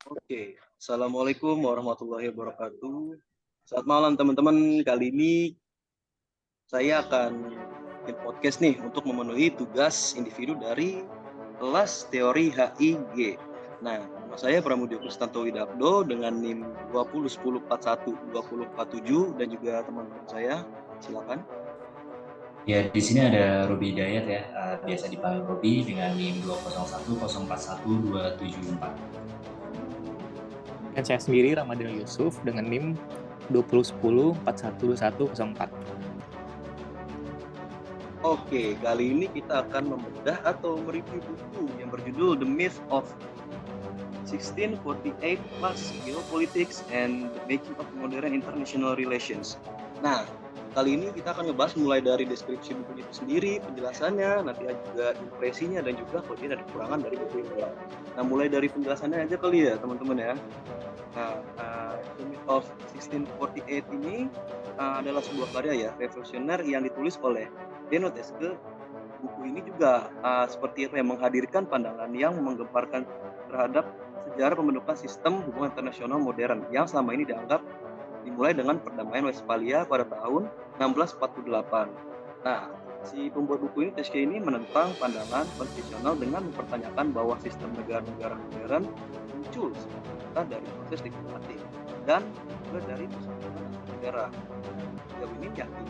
Oke, Assalamualaikum warahmatullahi wabarakatuh. Selamat malam teman-teman. Kali ini saya akan bikin podcast nih untuk memenuhi tugas individu dari kelas teori HIG. Nah, nama saya Pramudio Kristanto Widakdo dengan NIM 2010412047 dan juga teman-teman saya. Silakan. Ya, di sini ada Robi Hidayat ya, biasa dipanggil Robi dengan NIM 201041274. Dan saya sendiri Ramadhan Yusuf dengan NIM 2010412104. Oke, kali ini kita akan membedah atau mereview buku yang berjudul The Myth of 1648 plus Geopolitics and the Making of Modern International Relations. Nah, kali ini kita akan ngebahas mulai dari deskripsi buku itu sendiri, penjelasannya, nanti juga impresinya, dan juga kalau dia ada kekurangan dari buku ini. Nah, mulai dari penjelasannya aja kali ya, teman-teman ya. Nah, The Myth of 1648 ini adalah sebuah karya ya, revolusioner yang ditulis oleh Denoteske. Buku ini juga seperti apa yang menghadirkan pandangan yang menggemparkan terhadap sejarah pembentukan sistem hubungan internasional modern yang selama ini dianggap dimulai dengan perdamaian Westphalia pada tahun 1648. Nah, si pembuat buku ini, Teske ini, menentang pandangan konstitusional dengan mempertanyakan bahwa sistem negara-negara modern muncul semata dari proses diplomatik dan juga dari persatuan negara. Sejauh ini yakin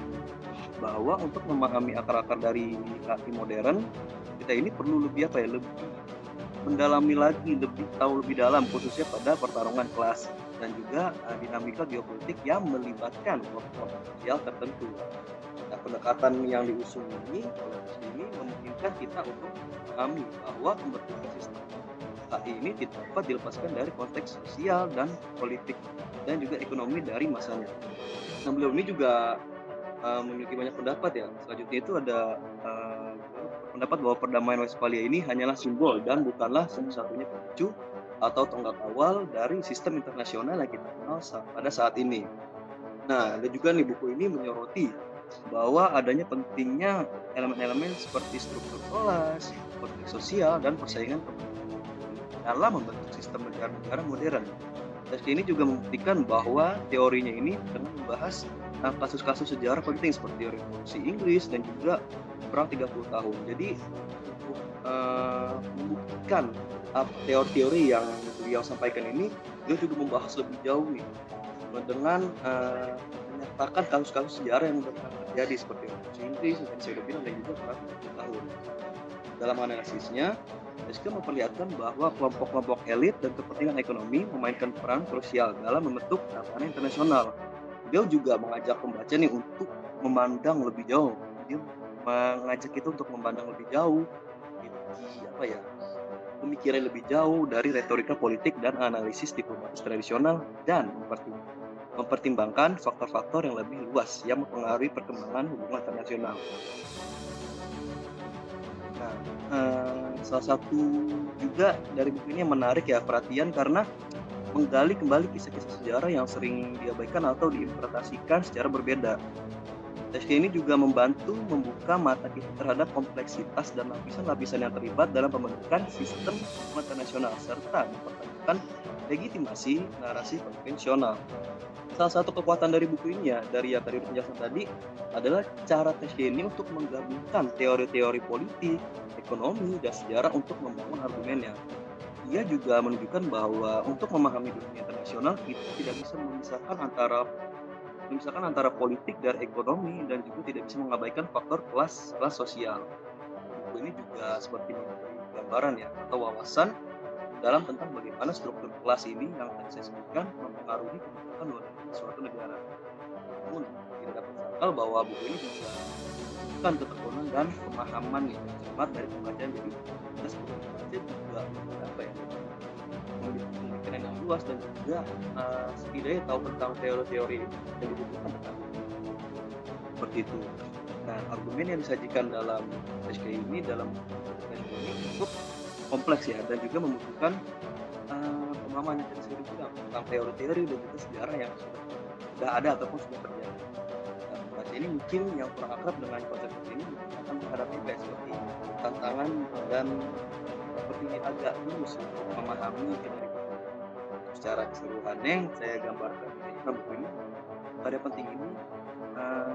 bahwa untuk memahami akar-akar dari arti modern, kita ini perlu lebih lebih mendalami lagi, lebih tahu lebih dalam, khususnya pada pertarungan kelas dan juga dinamika geopolitik yang melibatkan kelompok sosial tertentu. Nah, pendekatan yang diusung ini memungkinkan kita untuk memahami bahwa pembentukan sistem HI ini tidak dapat dilepaskan dari konteks sosial dan politik dan juga ekonomi dari masanya. Nah, beliau ini juga memiliki banyak pendapat ya. Selanjutnya itu ada pendapat bahwa perdamaian Westphalia ini hanyalah simbol dan bukanlah satu-satunya pemicu atau tonggak awal dari sistem internasional yang kita kenal pada saat ini. Nah, dan juga nih buku ini menyoroti bahwa adanya pentingnya elemen-elemen seperti struktur kelas, konflik sosial, dan persaingan dalam membentuk sistem negara-negara modern. Tes ini juga membuktikan bahwa teorinya ini dengan membahas kasus-kasus sejarah penting seperti Revolusi Inggris dan juga Perang 30 tahun. Jadi untuk membuktikan teori-teori yang beliau sampaikan ini, beliau juga membahas lebih jauh nih dengan menyertakan kasus-kasus sejarah yang pernah terjadi seperti Revolusi Inggris dan saya udah bilang dan juga Perang 30 tahun. Dalam analisisnya, Eske memperlihatkan bahwa kelompok-kelompok elit dan kepentingan ekonomi memainkan peran krusial dalam membentuk tatanan internasional. Beliau juga mengajak pembaca nih untuk memandang lebih jauh. Dia mengajak kita untuk memandang lebih jauh, pemikiran lebih jauh dari retorika politik dan analisis diplomatis tradisional dan mempertimbangkan faktor-faktor yang lebih luas yang mempengaruhi perkembangan hubungan internasional. Nah, salah satu juga dari buku ini yang menarik ya perhatian karena menggali kembali kisah-kisah sejarah yang sering diabaikan atau diinterpretasikan secara berbeda. Teske ini juga membantu membuka mata kita terhadap kompleksitas dan lapisan-lapisan yang terlibat dalam pembentukan sistem internasional serta mempertanyakan legitimasi narasi konvensional. Salah satu kekuatan dari buku ini ya, dari yang tadi penjelasan tadi, adalah cara Teske ini untuk menggabungkan teori-teori politik, ekonomi, dan sejarah untuk membangun argumennya. Ia juga menunjukkan bahwa untuk memahami dunia internasional kita tidak bisa memisahkan antara politik dan ekonomi dan juga tidak bisa mengabaikan faktor kelas sosial. Buku ini juga seperti memberi gambaran ya atau wawasan dalam tentang bagaimana struktur kelas ini yang tadi saya sebutkan mempengaruhi kebijakan luar negeri suatu negara. Namun tidak dapat disangkal bahwa buku ini juga bukan ketekunan dan pemahaman yang cermat dari pembacaan. Jadi kita sebagai pembaca juga memiliki pemikiran yang luas dan juga setidaknya tahu tentang teori-teori yang dibutuhkan tentang seperti itu. Nah, argumen yang disajikan dalam SK ini cukup kompleks ya dan juga membutuhkan pemahaman yang tadi saya bilang tentang teori-teori dan juga sejarah yang sudah ada ataupun sudah terjadi. Nah, pembaca ini mungkin yang kurang akrab dengan konsep ini akan menghadapi seperti tantangan dan seperti agak lulus untuk memahami dari secara keseluruhan yang saya gambarkan dalam buku ini, karya penting ini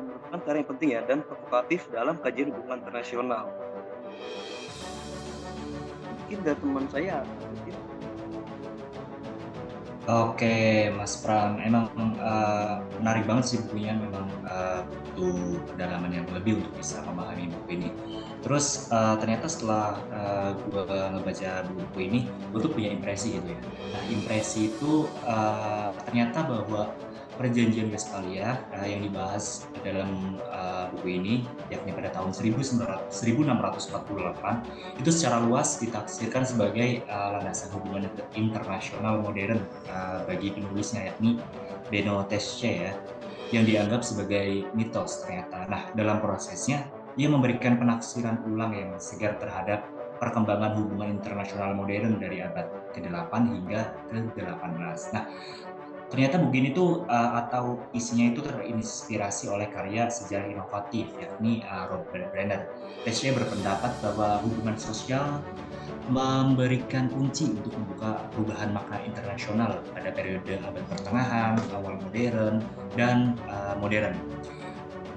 merupakan karya yang penting ya dan provokatif dalam kajian hubungan internasional. Mungkin dari teman saya, mungkin Oke, Mas Pram, emang menarik banget sih bukunya, memang butuh pendalaman yang lebih untuk bisa memahami buku ini. Terus ternyata setelah gue ngebaca buku ini, gue tuh punya impresi gitu ya. Nah, impresi itu ternyata bahwa Perjanjian Westphalia yang dibahas dalam buku ini, yakni pada tahun 1648, itu secara luas ditafsirkan sebagai landasan hubungan internasional modern bagi penulisnya, yakni Beno Teske ya, yang dianggap sebagai mitos ternyata. Nah, dalam prosesnya ia memberikan penafsiran ulang yang segar terhadap perkembangan hubungan internasional modern dari abad ke-8 hingga ke-18. Nah, ternyata buku ini tuh atau isinya itu terinspirasi oleh karya sejarah inovatif, yakni Robert Brenner. Teske berpendapat bahwa hubungan sosial memberikan kunci untuk membuka perubahan makna internasional pada periode abad pertengahan, awal modern, dan modern.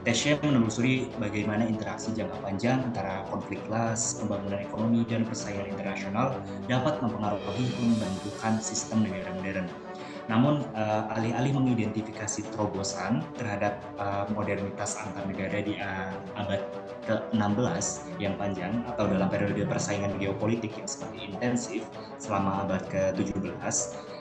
Teske menelusuri bagaimana interaksi jangka panjang antara konflik kelas, pembangunan ekonomi, dan persaingan internasional dapat mempengaruhi pembentukan sistem negara modern. Namun, alih-alih mengidentifikasi terobosan terhadap modernitas antar negara di abad ke-16 yang panjang atau dalam periode persaingan geopolitik yang semakin intensif selama abad ke-17,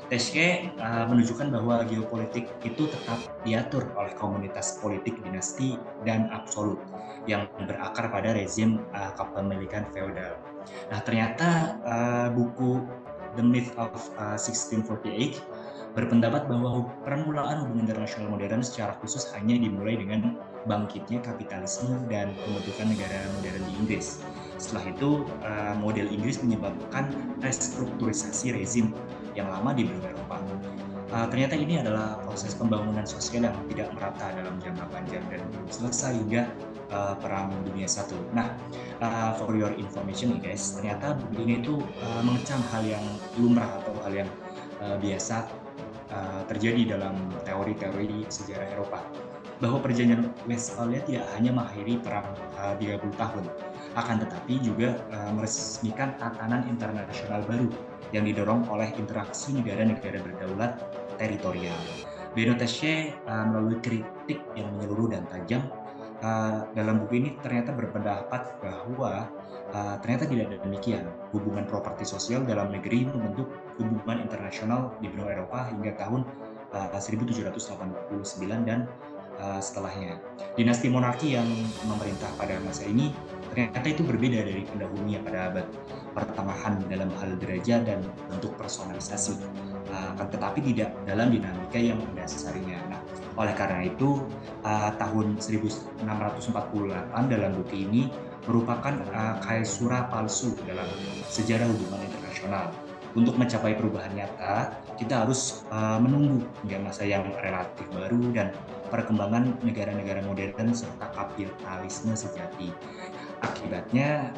Teske menunjukkan bahwa geopolitik itu tetap diatur oleh komunitas politik dinasti dan absolut yang berakar pada rezim kepemilikan feodal. Nah, ternyata buku The Myth of 1648 berpendapat bahwa permulaan hubungan internasional modern secara khusus hanya dimulai dengan bangkitnya kapitalisme dan pembentukan negara modern di Inggris. Setelah itu, model Inggris menyebabkan restrukturisasi rezim yang lama di benua Eropa. Ternyata ini adalah proses pembangunan sosial yang tidak merata dalam jangka panjang dan belum selesai hingga Perang Dunia I. Nah, for your information nih guys, ternyata buku ini itu mengecam hal yang lumrah atau hal yang biasa terjadi dalam teori-teori sejarah Eropa, bahwa perjanjian Westphalia tidak hanya mengakhiri perang 30 tahun, akan tetapi juga meresmikan tatanan internasional baru yang didorong oleh interaksi negara-negara berdaulat teritorial. Beno Teske melalui kritik yang menyeluruh dan tajam dalam buku ini ternyata berpendapat bahwa ternyata tidak ada demikian. Hubungan properti sosial dalam negeri membentuk hubungan internasional di benua Eropa hingga tahun 1789 dan setelahnya. Dinasti monarki yang memerintah pada masa ini ternyata itu berbeda dari pendahulunya pada abad pertengahan dalam hal derajat dan bentuk personalisasi, tetapi tidak dalam dinamika yang mendasarinya. Nah, oleh karena itu tahun 1648 dalam buku ini merupakan kaisura palsu dalam sejarah hubungan internasional. Untuk mencapai perubahan nyata, kita harus menunggu hingga masa yang relatif baru dan perkembangan negara-negara modern serta kapitalisme sejati. Akibatnya,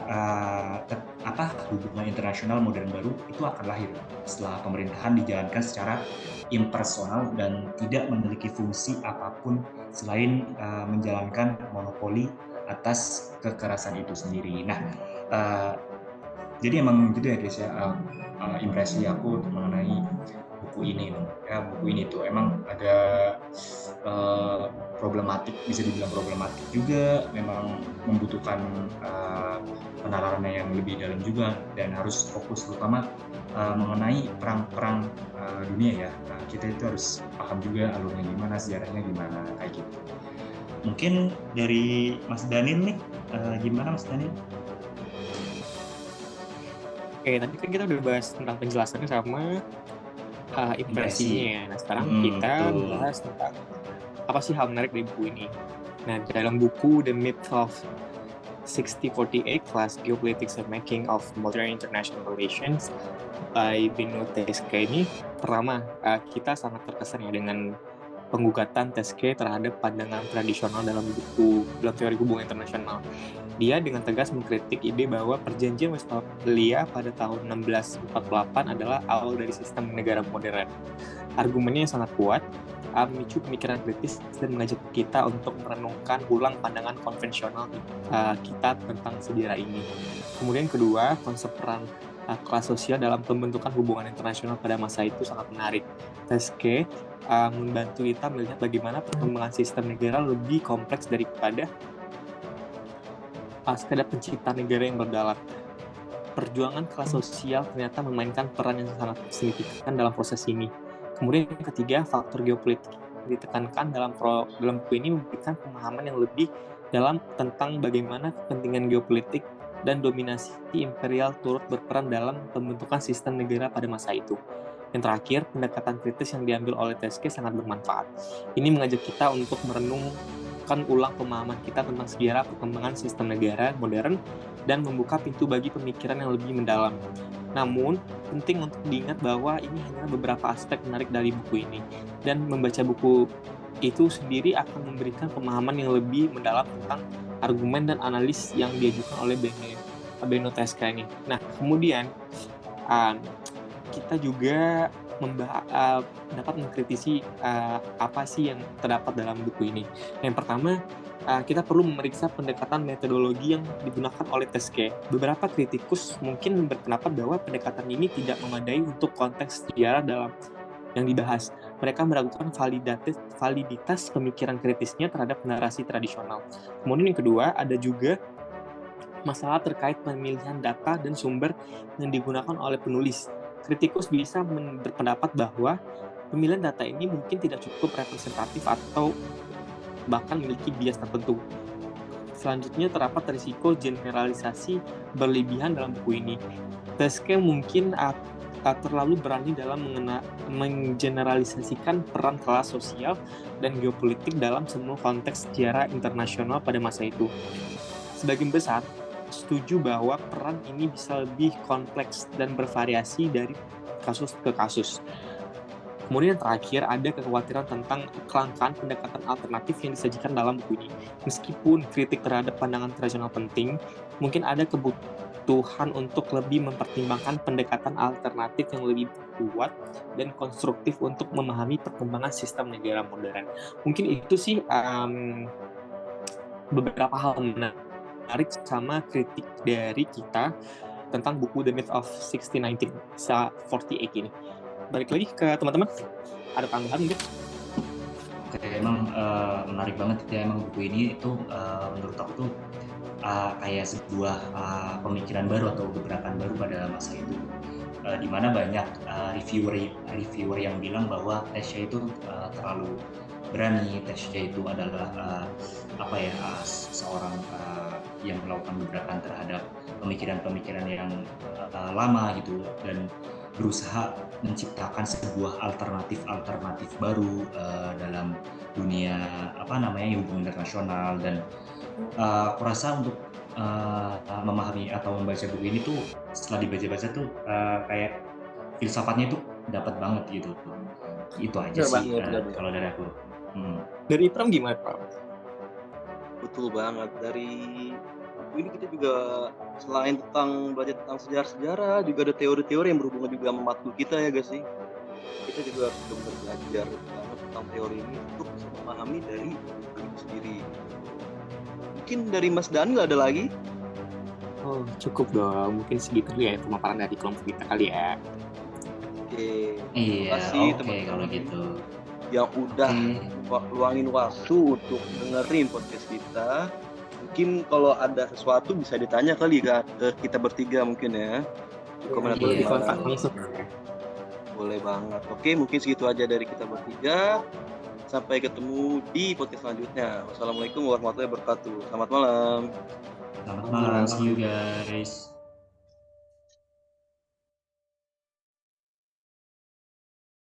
hubungan internasional modern baru itu akan lahir setelah pemerintahan dijalankan secara impersonal dan tidak memiliki fungsi apapun selain menjalankan monopoli atas kekerasan itu sendiri. Nah, jadi emang gitu ya guys ya, impresi aku mengenai buku ini. Ya, buku ini tuh emang ada problematik, bisa dibilang problematik juga, memang membutuhkan penalaran yang lebih dalam juga dan harus fokus terutama mengenai perang-perang dunia ya. Nah, kita itu harus paham juga alurnya gimana, sejarahnya gimana, kayak gitu. Mungkin dari Mas Daniel nih, gimana Mas Daniel? Oke, tadi kan kita udah bahas tentang penjelasannya sama impresinya. Nah, sekarang kita bahas tentang apa sih hal menarik dari buku ini. Nah, dalam buku The Myth of 1648 Class Geopolitics and Making of Modern International Relations by Beno Teske ini, pertama kita sangat terkesan ya dengan penggugatan Teske terhadap pandangan tradisional dalam teori hubungan internasional. Dia dengan tegas mengkritik ide bahwa Perjanjian Westphalia pada tahun 1648 adalah awal dari sistem negara modern. Argumennya yang sangat kuat, memicu pemikiran kritis dan mengajak kita untuk merenungkan ulang pandangan konvensional kita tentang sejarah ini. Kemudian kedua, konsep peran kelas sosial dalam pembentukan hubungan internasional pada masa itu sangat menarik. Teske membantu kita melihat bagaimana perkembangan sistem negara lebih kompleks daripada sekadar pencipta negara yang berdalat. Perjuangan kelas sosial ternyata memainkan peran yang sangat signifikan dalam proses ini. Kemudian yang ketiga, faktor geopolitik ditekankan dalam buku ini memberikan pemahaman yang lebih dalam tentang bagaimana kepentingan geopolitik dan dominasi imperial turut berperan dalam pembentukan sistem negara pada masa itu. Yang terakhir, pendekatan kritis yang diambil oleh Teske sangat bermanfaat. Ini mengajak kita untuk merenungkan ulang pemahaman kita tentang sejarah perkembangan sistem negara modern dan membuka pintu bagi pemikiran yang lebih mendalam. Namun, penting untuk diingat bahwa ini hanya beberapa aspek menarik dari buku ini, dan membaca buku itu sendiri akan memberikan pemahaman yang lebih mendalam tentang argumen dan analis yang diajukan oleh Beno Teske ini. Nah, kemudian kita juga dapat mengkritisi apa sih yang terdapat dalam buku ini. Yang pertama, kita perlu memeriksa pendekatan metodologi yang digunakan oleh Teske. Beberapa kritikus mungkin berpendapat bahwa pendekatan ini tidak memadai untuk konteks sejarah dalam yang dibahas. Mereka meragukan validitas pemikiran kritisnya terhadap narasi tradisional. Kemudian yang kedua, ada juga masalah terkait pemilihan data dan sumber yang digunakan oleh penulis. Kritikus bisa berpendapat bahwa pemilihan data ini mungkin tidak cukup representatif atau bahkan memiliki bias tertentu. Selanjutnya terdapat risiko generalisasi berlebihan dalam buku ini. Teske mungkin terlalu berani dalam menggeneralisasikan peran kelas sosial dan geopolitik dalam semua konteks sejarah internasional pada masa itu. Sebagian besar setuju bahwa peran ini bisa lebih kompleks dan bervariasi dari kasus ke kasus. Kemudian yang terakhir, ada kekhawatiran tentang kelangkaan pendekatan alternatif yang disajikan dalam buku ini. Meskipun kritik terhadap pandangan tradisional penting, mungkin ada kebutuhan untuk lebih mempertimbangkan pendekatan alternatif yang lebih kuat dan konstruktif untuk memahami perkembangan sistem negara modern. Mungkin itu sih beberapa hal menarik sama kritik dari kita tentang buku The Myth of 1648 ini. Balik lagi ke teman-teman, ada tambahan mungkin? Oke, emang menarik banget ya, emang buku ini itu menurut aku tuh kayak sebuah pemikiran baru atau gebrakan baru pada masa itu, di mana banyak reviewer yang bilang bahwa Teske itu terlalu berani. Teske itu adalah seorang yang melakukan gebrakan terhadap pemikiran-pemikiran yang lama gitu, dan berusaha menciptakan sebuah alternatif baru dalam dunia hubungan internasional. Dan aku rasa untuk memahami atau membaca buku ini tuh, setelah dibaca-baca tuh kayak filsafatnya tuh dapat banget gitu. Itu aja sih kalau dari aku. Dari Pram gimana, Pram? Betul banget. Dari buku ini kita juga selain belajar tentang sejarah-sejarah, juga ada teori-teori yang berhubungan juga sama matkul kita, ya guys sih. Kita juga harus benar belajar banget tentang teori ini untuk bisa memahami dari buku itu sendiri. Mungkin dari Mas Daniel ada lagi? Oh, cukup dong. Mungkin segitu ya pemaparan dari kelompok kita kali ya. Oke. Iya, oke kalau gitu. Yang udah luangin waktu untuk dengerin podcast kita. Mungkin kalau ada sesuatu bisa ditanya kali ke kita bertiga mungkin ya. Boleh banget. Oke, mungkin segitu aja dari kita bertiga. Sampai ketemu di podcast selanjutnya. Wassalamualaikum warahmatullahi wabarakatuh. Selamat malam. Selamat malam, see you guys.